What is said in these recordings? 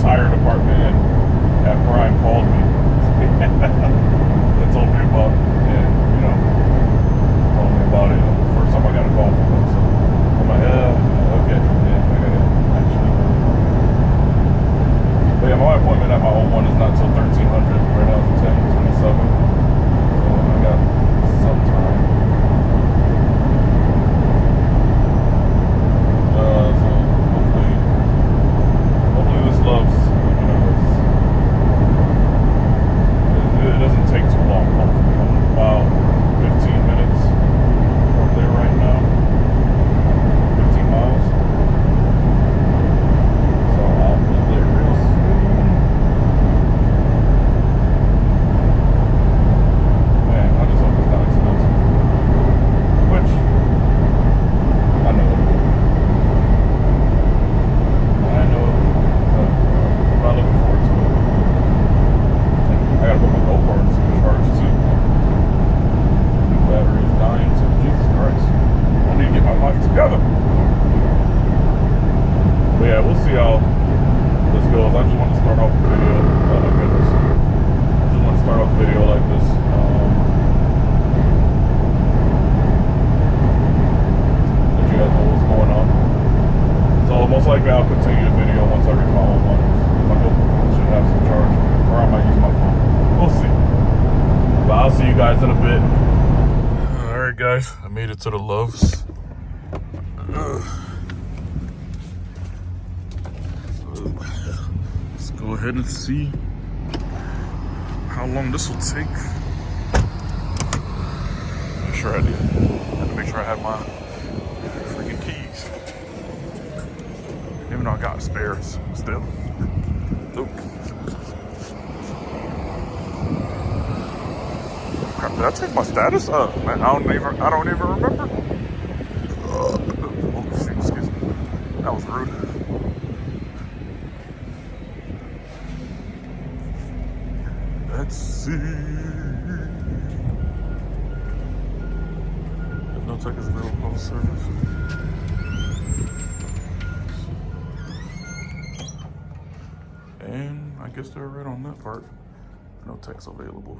tire department at Prime called me. They told me about it, and told me about it. First time I got a call from them, so I'm like, okay, yeah, I got it actually. But yeah, my appointment at my old one is not till 1300. Right now it's 10:27, so I got some time. So hopefully this loves. It doesn't take too long. Hopefully, I'm about 15 minutes from there right now. 15 miles. So I'll be there real soon. Man, I just hope it's not expensive. Which I know it will be. I know it will be. But I'm not looking forward to it. I gotta put my GoPro in some charge too. The battery is dying too. Jesus Christ. I need to get my life together. But yeah, we'll see how this goes. I just want to start off the video. Oh my goodness. I just want to start off the video like this. Let you guys know what's going on. So most likely I'll continue the video once I reach my home one. My GoPro should have some charge. Or I might use my phone. We'll see. But I'll see you guys in a bit. Alright guys, I made it to the Loves. Let's go ahead and see how long this will take. Make sure I did. I had to make sure I have my freaking keys. Even though I got spares still. Nope. Did I check my status? Man, I don't even remember. Oh shoot, excuse me. That was rude. Let's see. There's no tech is available for service. And I guess they're right on that part. No tech's available.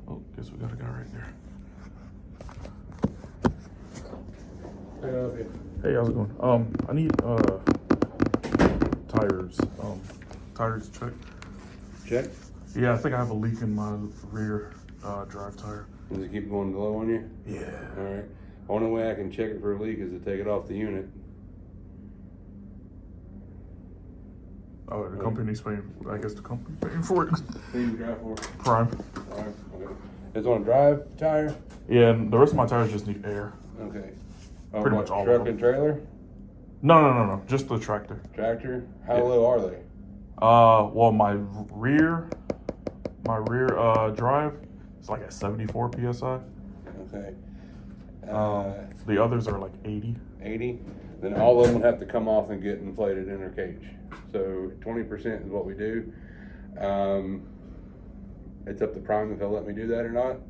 Oh, guess we got a guy right there. Hey, how's it going? I need tires. Tires check. Check? Yeah, I think I have a leak in my rear drive tire. Does it keep going low on you? Yeah. Alright. Only way I can check it for a leak is to take it off the unit. Oh, the company's paying. I guess the company's paying for it. Who you drive for? Prime. Prime. Okay. It's on a drive tire? Yeah, and the rest of my tires just need air. Okay. Pretty much all of Truck them. and trailer? No. Just the tractor. Tractor? How Yeah. low are they? Well, my rear drive is like at 74 psi. Okay. The others are like 80. 80? Then all of them have to come off and get inflated in their cage. So 20% is what we do. It's up to Prime if they'll let me do that or not.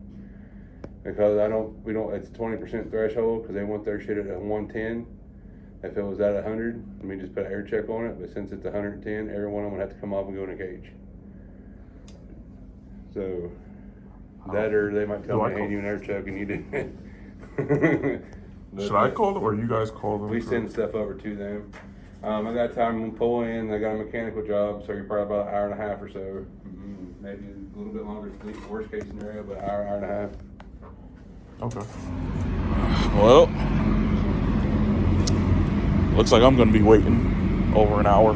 Because it's 20% threshold because they want their shit at 110. If it was at 100, let me just put an air check on it. But since it's 110, every one of them would have to come off and go in a cage. So that or they might tell me to hand you an air check and you do. Should I call them or you guys call them? We send stuff over to them. I got time to pull in. I got a mechanical job, so you're probably about an hour and a half or so. Maybe a little bit longer, worst case scenario, but hour and a half. Okay. Well, looks like I'm going to be waiting over an hour.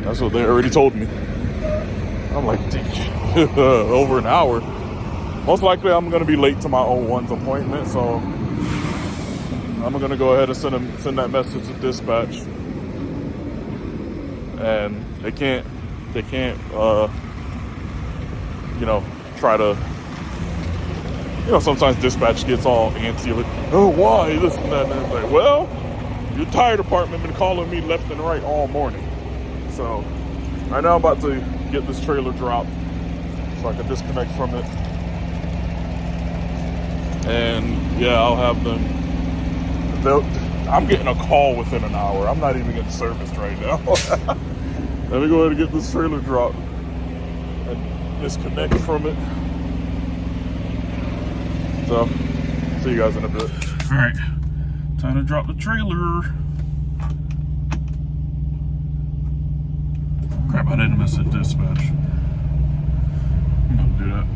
That's what they already told me. I'm like, over an hour. Most likely I'm going to be late to my 01's appointment, so I'm going to go ahead and send that message to dispatch. And they can't try to, sometimes dispatch gets all antsy, like, oh, why, this and that, and it's like, well, your tire department been calling me left and right all morning. So, right now I'm about to get this trailer dropped so I can disconnect from it. And, yeah, I'll have them I'm getting a call within an hour. I'm not even getting serviced right now. Let me go ahead and get this trailer dropped and disconnect from it. So, see you guys in a bit. All right, time to drop the trailer. Crap, I didn't miss a dispatch. I'm gonna do that.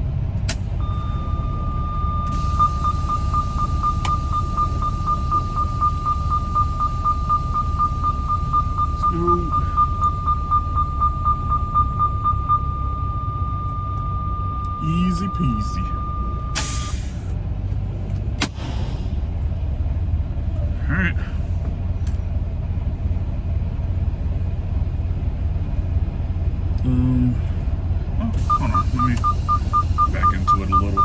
Easy peasy. All right. Oh, hold on. Let me back into it a little.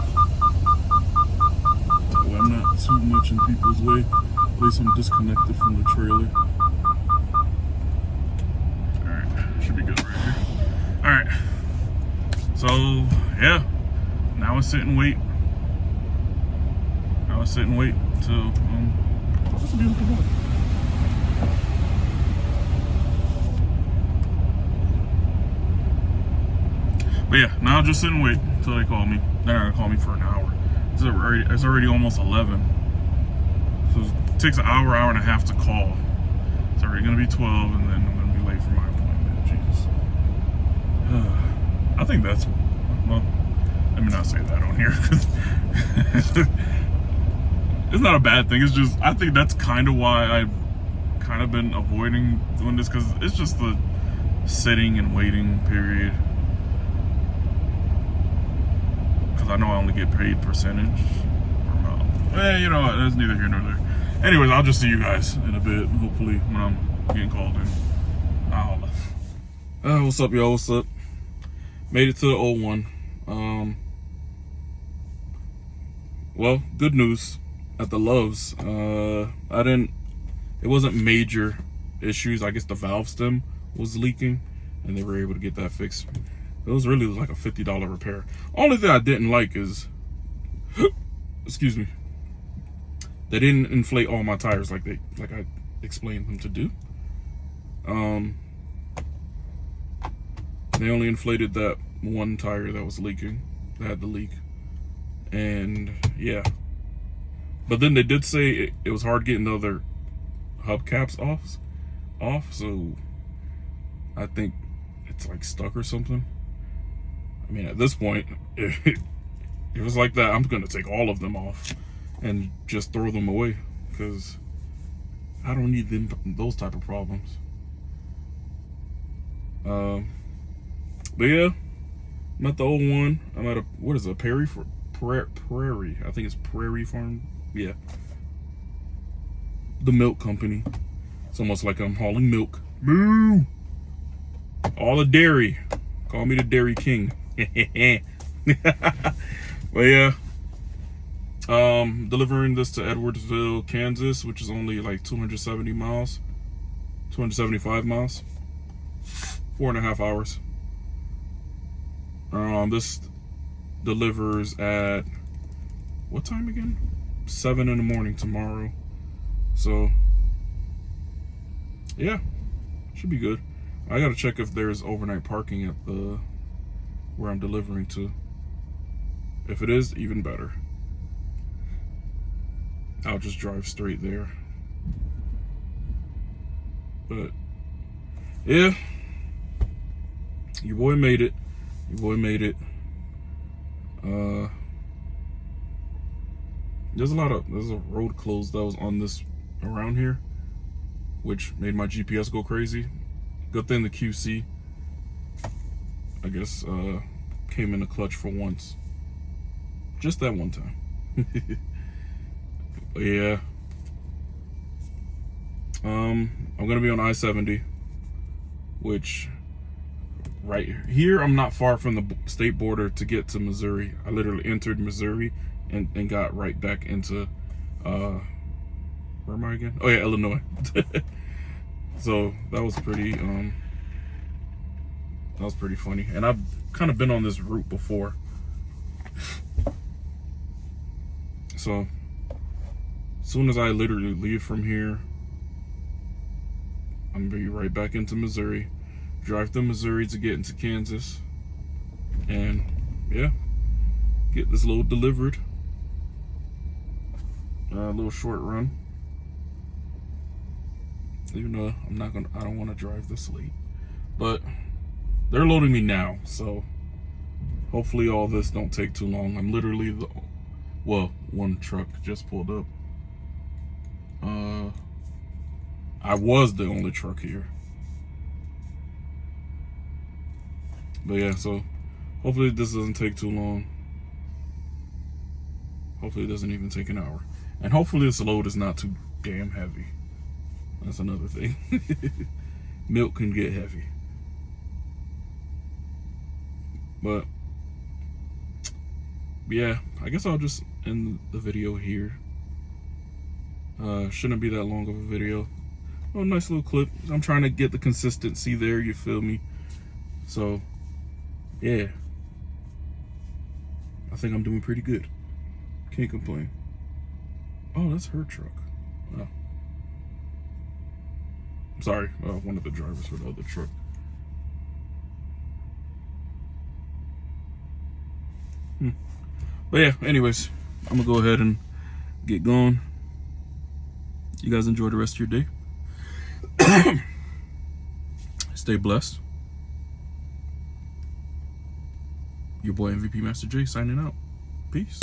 That way I'm not too much in people's way. At least I'm disconnected from the trailer. All right, should be good right here. All right. So yeah, now I sit and wait. Now I sit and wait till that's a beautiful boy. But yeah, now I'll just sit and wait until they call me. They're not gonna call me for an hour. It's already almost 11. So it takes an hour and a half to call. It's already gonna be 12, and then I'm gonna be late for my appointment. Jesus. I think that's, well, let me not say that on here. It's not a bad thing. It's just, I think that's kind of why I've kind of been avoiding doing this, because it's just the sitting and waiting period. Because I know I only get paid percentage or amount. You know what? That's neither here nor there. Anyways, I'll just see you guys in a bit, hopefully, when I'm getting called in. I'll holla. What's up, y'all? What's up? Made it to the old one. Well, good news at the Loves. It wasn't major issues. I guess the valve stem was leaking and they were able to get that fixed. It was really like a $50 repair. Only thing I didn't like is, excuse me, they didn't inflate all my tires like I explained them to do. They only inflated that one tire that was leaking, that had the leak. And yeah, but then they did say it was hard getting the other hubcaps off, so I think it's like stuck or something. I mean, at this point, if it was like that, I'm gonna take all of them off and just throw them away, because I don't need those type of problems. But yeah, I'm at the old one. I'm at what is it, Prairie? I think it's Prairie Farm. Yeah. The milk company. It's almost like I'm hauling milk. Moo! All the dairy. Call me the Dairy King. But yeah. Delivering this to Edwardsville, Kansas, which is only like 275 miles. 4.5 hours. This delivers at what time again? 7 in the morning tomorrow. So yeah, should be good. I gotta check if there's overnight parking at the where I'm delivering to. If it is, even better. I'll just drive straight there. But yeah, your boy made it. There's a road closed that was on this around here, which made my GPS go crazy. Good thing the QC, I guess, came in the clutch for once. Just that one time. But yeah. I'm gonna be on I-70, which right here, I'm not far from the state border to get to Missouri. I literally entered Missouri and got right back into, where am I again? Oh yeah, Illinois. So that was pretty funny. And I've kind of been on this route before. So soon as I literally leave from here, I'm gonna be right back into Missouri. Drive through Missouri to get into Kansas. And yeah, get this load delivered. A little short run. Even though I don't want to drive this late. But they're loading me now, so hopefully all this don't take too long. I'm literally one truck just pulled up. I was the only truck here. But yeah, so hopefully this doesn't take too long. Hopefully it doesn't even take an hour. And hopefully this load is not too damn heavy. That's another thing. Milk can get heavy. But yeah, I guess I'll just end the video here. Shouldn't be that long of a video. Oh, nice little clip. I'm trying to get the consistency there, you feel me? So yeah, I think I'm doing pretty good. Can't complain. Oh, that's her truck. Oh. I'm sorry, one of the drivers for the other truck. But yeah, anyways, I'm gonna go ahead and get going. You guys enjoy the rest of your day. Stay blessed. Your boy MVP Master J signing out. Peace.